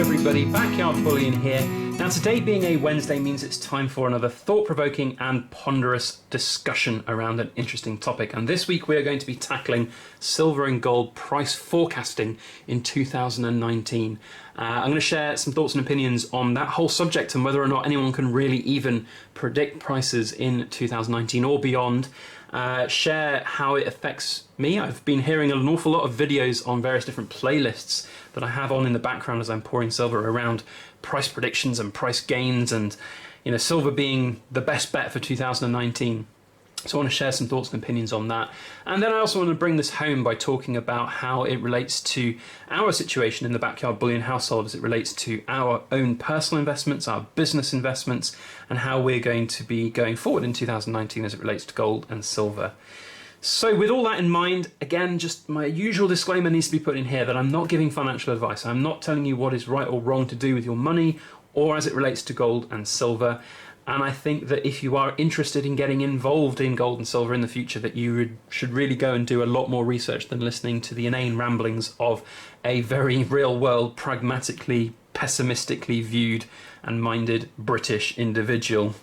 everybody, Backyard Bullion here. Now today being a Wednesday means it's time for another thought-provoking and ponderous discussion around an interesting topic, and this week we are going to be tackling silver and gold price forecasting in 2019. I'm going to share some thoughts and opinions on that whole subject and whether or not anyone can really even predict prices in 2019 or beyond. Share how it affects me. I've been hearing an awful lot of videos on various different playlists that I have on in the background as I'm pouring silver around price predictions and price gains, and silver being the best bet for 2019. So I want to share some thoughts and opinions on that. And then I also want to bring this home by talking about how it relates to our situation in the Backyard Bullion household as it relates to our own personal investments, our business investments, and how we're going to be going forward in 2019 as it relates to gold and silver. So with all that in mind, again, just my usual disclaimer needs to be put in here that I'm not giving financial advice. I'm not telling you what is right or wrong to do with your money or as it relates to gold and silver. And I think that if you are interested in getting involved in gold and silver in the future, that you should really go and do a lot more research than listening to the inane ramblings of a very real-world, pragmatically, pessimistically viewed and minded British individual.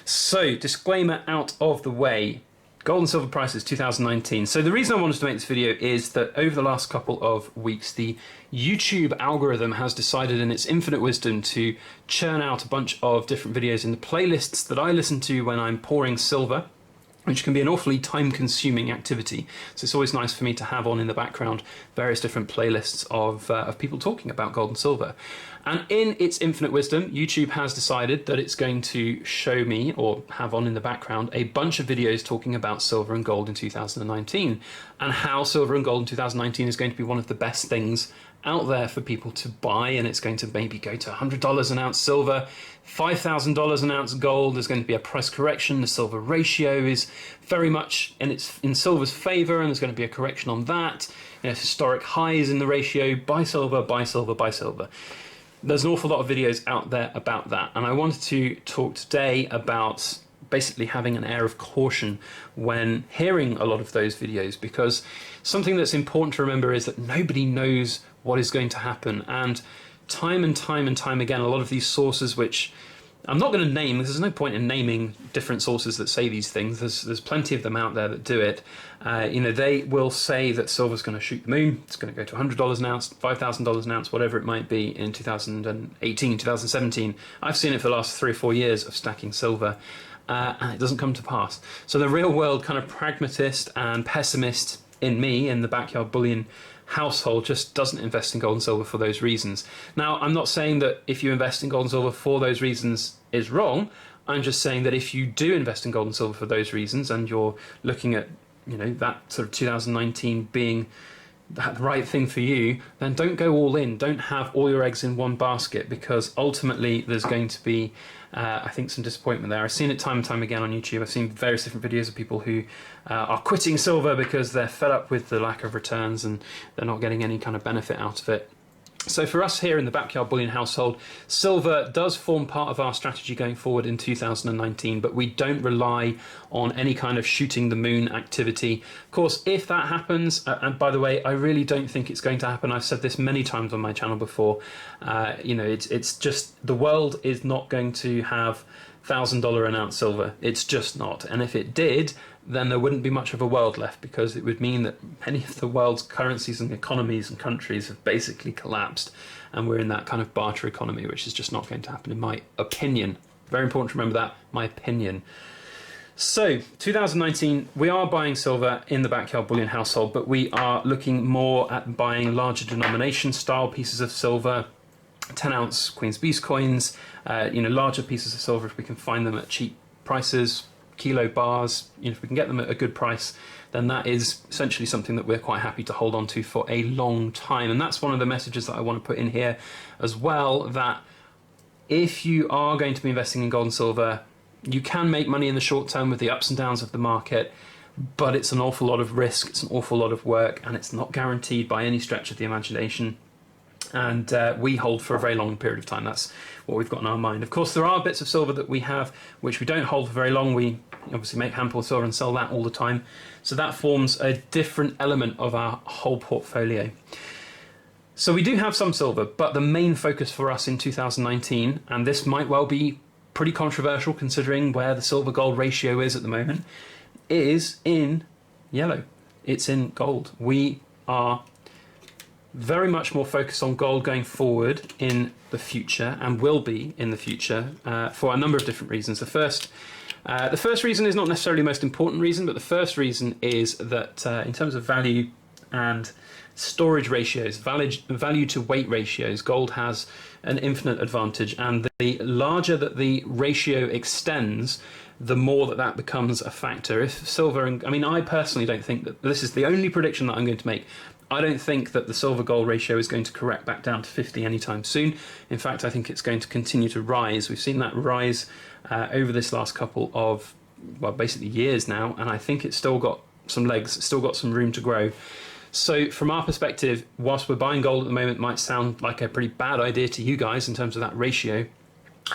So, disclaimer out of the way. Gold and silver prices 2019. So the reason I wanted to make this video is that over the last couple of weeks, the YouTube algorithm has decided in its infinite wisdom to churn out a bunch of different videos in the playlists that I listen to when I'm pouring silver, which can be an awfully time-consuming activity. So it's always nice for me to have on in the background various different playlists of people talking about gold and silver. And in its infinite wisdom, YouTube has decided that it's going to show me, or have on in the background, a bunch of videos talking about silver and gold in 2019, and how silver and gold in 2019 is going to be one of the best things out there for people to buy, and it's going to maybe go to $100 an ounce silver, $5,000 an ounce gold. There's going to be a price correction. The silver ratio is very much in silver's favor, and there's going to be a correction on that. Historic highs in the ratio. Buy silver, buy silver, buy silver. There's an awful lot of videos out there about that, and I wanted to talk today about basically having an air of caution when hearing a lot of those videos, because something that's important to remember is that nobody knows what is going to happen, and time and time again, a lot of these sources, which I'm not going to name because there's no point in naming different sources that say these things. There's plenty of them out there that do it. They will say that silver's going to shoot the moon. It's going to go to $100 an ounce, $5,000 an ounce, whatever it might be in 2018, 2017. I've seen it for the last 3 or 4 years of stacking silver, and it doesn't come to pass. So the real world kind of pragmatist and pessimist in me, in the Backyard Bullion household, just doesn't invest in gold and silver for those reasons. Now, I'm not saying that if you invest in gold and silver for those reasons is wrong. I'm just saying that if you do invest in gold and silver for those reasons, and you're looking at that sort of 2019 being that right thing for you, then don't go all in. Don't have all your eggs in one basket, because ultimately there's going to be I think some disappointment there. I've seen it time and time again on YouTube. I've seen various different videos of people who are quitting silver because they're fed up with the lack of returns and they're not getting any kind of benefit out of it. So for us here in the Backyard Bullion household, silver does form part of our strategy going forward in 2019, but we don't rely on any kind of shooting the moon activity. Of course, if that happens, and by the way, I really don't think it's going to happen. I've said this many times on my channel before. It's just the world is not going to have $1,000 an ounce silver. It's just not. And if it did, then there wouldn't be much of a world left, because it would mean that many of the world's currencies and economies and countries have basically collapsed, and we're in that kind of barter economy, which is just not going to happen, in my opinion. Very important to remember that, my opinion. So 2019, we are buying silver in the Backyard Bullion household, but we are looking more at buying larger denomination style pieces of silver, 10-ounce Queen's Beast coins, larger pieces of silver if we can find them at cheap prices, kilo bars. If we can get them at a good price, then that is essentially something that we're quite happy to hold on to for a long time. And that's one of the messages that I want to put in here as well, that if you are going to be investing in gold and silver, you can make money in the short term with the ups and downs of the market, but it's an awful lot of risk, it's an awful lot of work, and it's not guaranteed by any stretch of the imagination. And we hold for a very long period of time. That's what we've got in our mind. Of course, there are bits of silver that we have which we don't hold for very long. We obviously make handful of silver and sell that all the time. So that forms a different element of our whole portfolio. So we do have some silver, but the main focus for us in 2019, and this might well be pretty controversial considering where the silver gold ratio is at the moment, is in yellow. It's in gold. We are very much more focused on gold going forward in the future, and will be in the future for a number of different reasons. The first reason is not necessarily the most important reason, but the first reason is that in terms of value and storage ratios, value to weight ratios, gold has an infinite advantage, and the larger that the ratio extends, the more that becomes a factor. If silver, and I mean, I personally don't think that, this is the only prediction that I'm going to make, I don't think that the silver gold ratio is going to correct back down to 50 anytime soon. In fact, I think it's going to continue to rise. We've seen that rise over this last couple of, well, basically years now, and I think it's still got some legs, it's still got some room to grow. So from our perspective, whilst we're buying gold at the moment might sound like a pretty bad idea to you guys in terms of that ratio,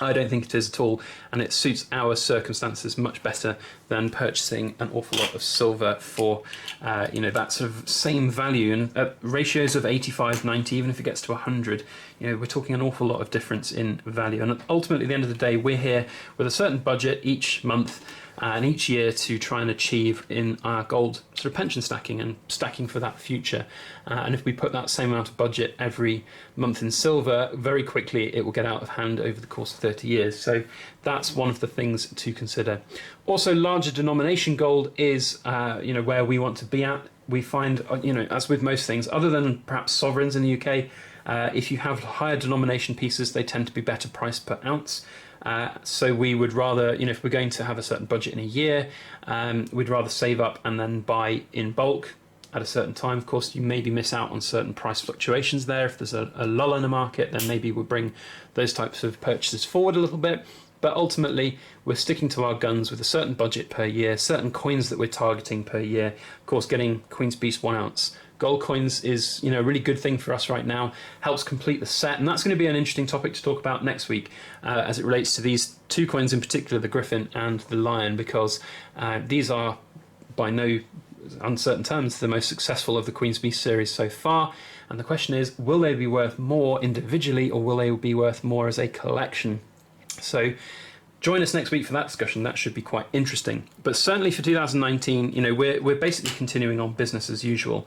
I don't think it is at all, and it suits our circumstances much better than purchasing an awful lot of silver for that sort of same value. And ratios of 85, 90, even if it gets to 100, we're talking an awful lot of difference in value. And ultimately, at the end of the day, we're here with a certain budget each month and each year to try and achieve in our gold sort of pension stacking and stacking for that future. And if we put that same amount of budget every month in silver, very quickly it will get out of hand over the course of 30 years. So that's one of the things to consider. Also, larger denomination gold is where we want to be at. We find, as with most things, other than perhaps sovereigns in the UK, if you have higher denomination pieces, they tend to be better priced per ounce. So we would rather, if we're going to have a certain budget in a year, we'd rather save up and then buy in bulk at a certain time. Of course, you maybe miss out on certain price fluctuations there. If there's a lull in the market, then maybe we'll bring those types of purchases forward a little bit. But ultimately, we're sticking to our guns with a certain budget per year, certain coins that we're targeting per year. Of course, getting Queen's Beast 1 ounce gold coins is a really good thing for us right now, helps complete the set, and that's going to be an interesting topic to talk about next week as it relates to these two coins in particular, the Griffin and the Lion, because these are by no uncertain terms the most successful of the Queen's Beast series so far, and the question is, will they be worth more individually or will they be worth more as a collection? So join us next week for that discussion. That should be quite interesting. But certainly for 2019, we're basically continuing on business as usual.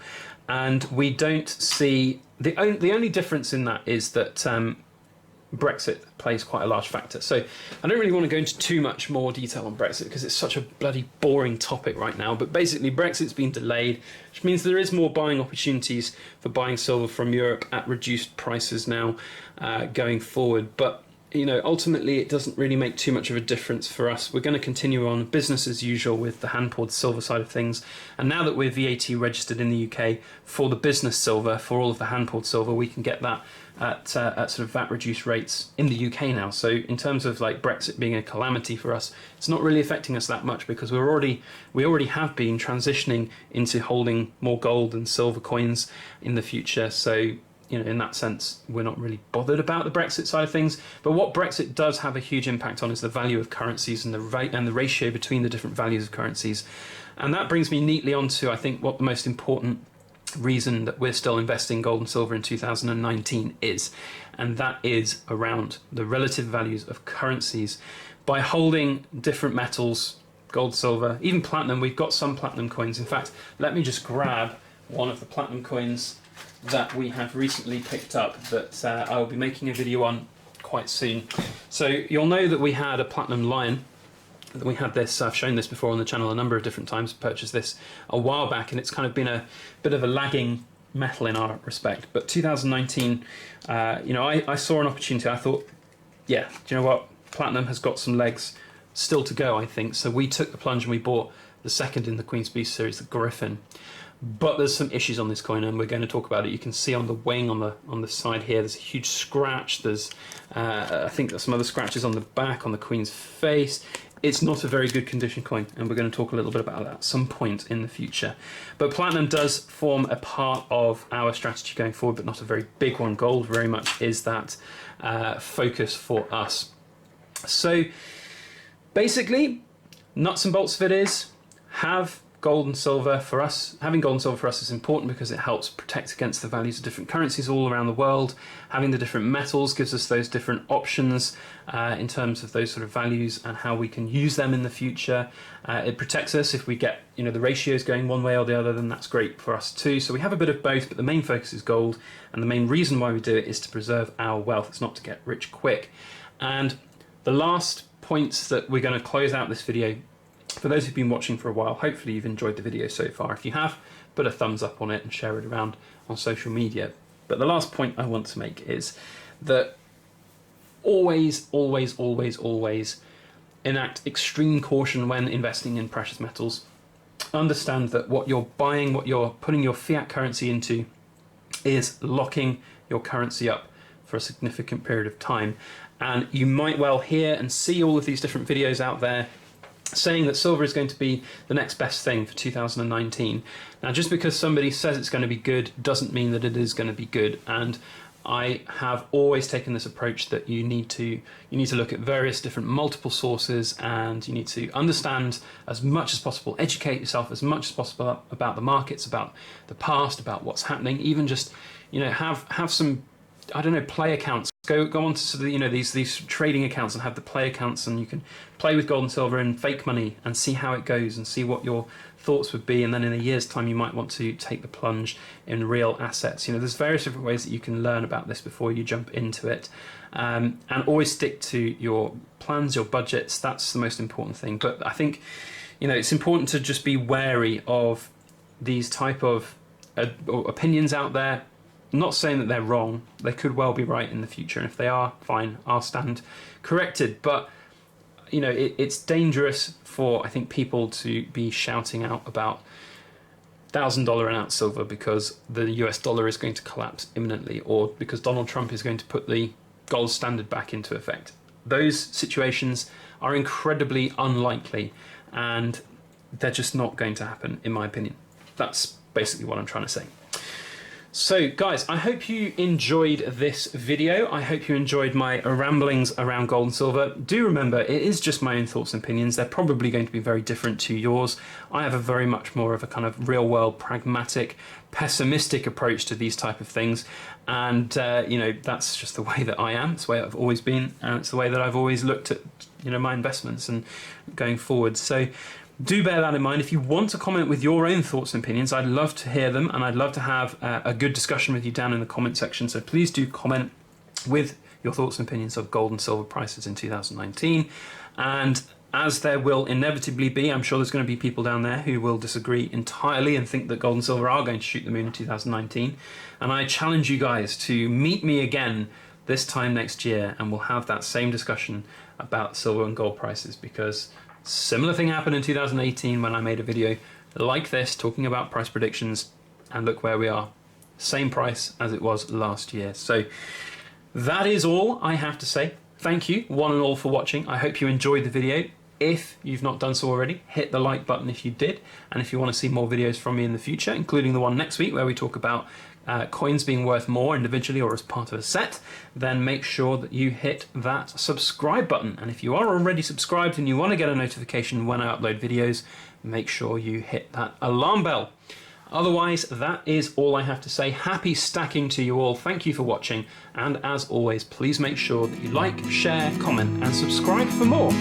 And we don't see... The only difference in that is that Brexit plays quite a large factor. So I don't really want to go into too much more detail on Brexit because it's such a bloody boring topic right now. But basically Brexit's been delayed, which means there is more buying opportunities for buying silver from Europe at reduced prices now going forward. But ultimately it doesn't really make too much of a difference for us. We're going to continue on business as usual with the hand-poured silver side of things. And now that we're VAT registered in the UK for the business silver, for all of the hand-poured silver, we can get that at sort of VAT-reduced rates in the UK now. So in terms of like Brexit being a calamity for us, it's not really affecting us that much because we already have been transitioning into holding more gold and silver coins in the future. So in that sense, we're not really bothered about the Brexit side of things. But what Brexit does have a huge impact on is the value of currencies and the ratio between the different values of currencies. And that brings me neatly onto, I think, what the most important reason that we're still investing gold and silver in 2019 is. And that is around the relative values of currencies. By holding different metals, gold, silver, even platinum, we've got some platinum coins. In fact, let me just grab one of the platinum coins that we have recently picked up that I will be making a video on quite soon. So you'll know that we had a platinum Lion. We had this, I've shown this before on the channel a number of different times, purchased this a while back, and it's kind of been a bit of a lagging metal in our respect. But 2019, I saw an opportunity. I thought, yeah, do you know what? Platinum has got some legs still to go, I think. So we took the plunge and we bought the second in the Queen's Beast series, the Griffin. But there's some issues on this coin, and we're going to talk about it. You can see on the wing on the side here, there's a huge scratch. There's, I think there's some other scratches on the back, on the Queen's face. It's not a very good condition coin, and we're going to talk a little bit about that at some point in the future. But platinum does form a part of our strategy going forward, but not a very big one. Gold very much is that focus for us. So basically, nuts and bolts of it is, have gold and silver for us, having gold and silver for us is important because it helps protect against the values of different currencies all around the world. Having the different metals gives us those different options in terms of those sort of values and how we can use them in the future. It protects us if we get the ratios going one way or the other, then that's great for us too. So we have a bit of both, but the main focus is gold, and the main reason why we do it is to preserve our wealth. It's not to get rich quick. And the last points that we're going to close out this video, for those who've been watching for a while, hopefully you've enjoyed the video so far. If you have, put a thumbs up on it and share it around on social media. But the last point I want to make is that always, always, always, always enact extreme caution when investing in precious metals. Understand that what you're buying, what you're putting your fiat currency into, is locking your currency up for a significant period of time. And you might well hear and see all of these different videos out there saying that silver is going to be the next best thing for 2019. Now, just because somebody says it's going to be good doesn't mean that it is going to be good. And I have always taken this approach that you need to look at various different multiple sources, and you need to understand as much as possible, educate yourself as much as possible about the markets, about the past, about what's happening. Even just have some, I don't know, play accounts. Go on to sort of, these trading accounts and have the play accounts, and you can play with gold and silver and fake money and see how it goes and see what your thoughts would be. And then in a year's time, you might want to take the plunge in real assets. There's various different ways that you can learn about this before you jump into it. And always stick to your plans, your budgets. That's the most important thing. But I think, it's important to just be wary of these type of opinions out there. I'm not saying that they're wrong. They could well be right in the future, and if they are, fine, I'll stand corrected. But it's dangerous for, I think, people to be shouting out about $1,000 an ounce silver because the US dollar is going to collapse imminently, or because Donald Trump is going to put the gold standard back into effect. Those situations are incredibly unlikely, and they're just not going to happen, in my opinion. That's basically what I'm trying to say. So guys, I hope you enjoyed this video. I hope you enjoyed my ramblings around gold and silver. Do remember, it is just my own thoughts and opinions. They're probably going to be very different to yours. I have a very much more of a kind of real world, pragmatic, pessimistic approach to these type of things. And that's just the way that I am. It's the way I've always been, and it's the way that I've always looked at my investments and going forward. So do bear that in mind. If you want to comment with your own thoughts and opinions, I'd love to hear them, and I'd love to have a good discussion with you down in the comment section. So please do comment with your thoughts and opinions of gold and silver prices in 2019. And as there will inevitably be, I'm sure there's going to be people down there who will disagree entirely and think that gold and silver are going to shoot the moon in 2019. And I challenge you guys to meet me again this time next year, and we'll have that same discussion about silver and gold prices, because similar thing happened in 2018 when I made a video like this talking about price predictions, and look where we are. Same price as it was last year. So that is all I have to say. Thank you one and all for watching. I hope you enjoyed the video. If you've not done so already, hit the like button if you did. And if you want to see more videos from me in the future, including the one next week where we talk about coins being worth more individually or as part of a set, then make sure that you hit that subscribe button. And if you are already subscribed and you want to get a notification when I upload videos, make sure you hit that alarm bell. Otherwise, that is all I have to say. Happy stacking to you all. Thank you for watching. And as always, please make sure that you like, share, comment, and subscribe for more.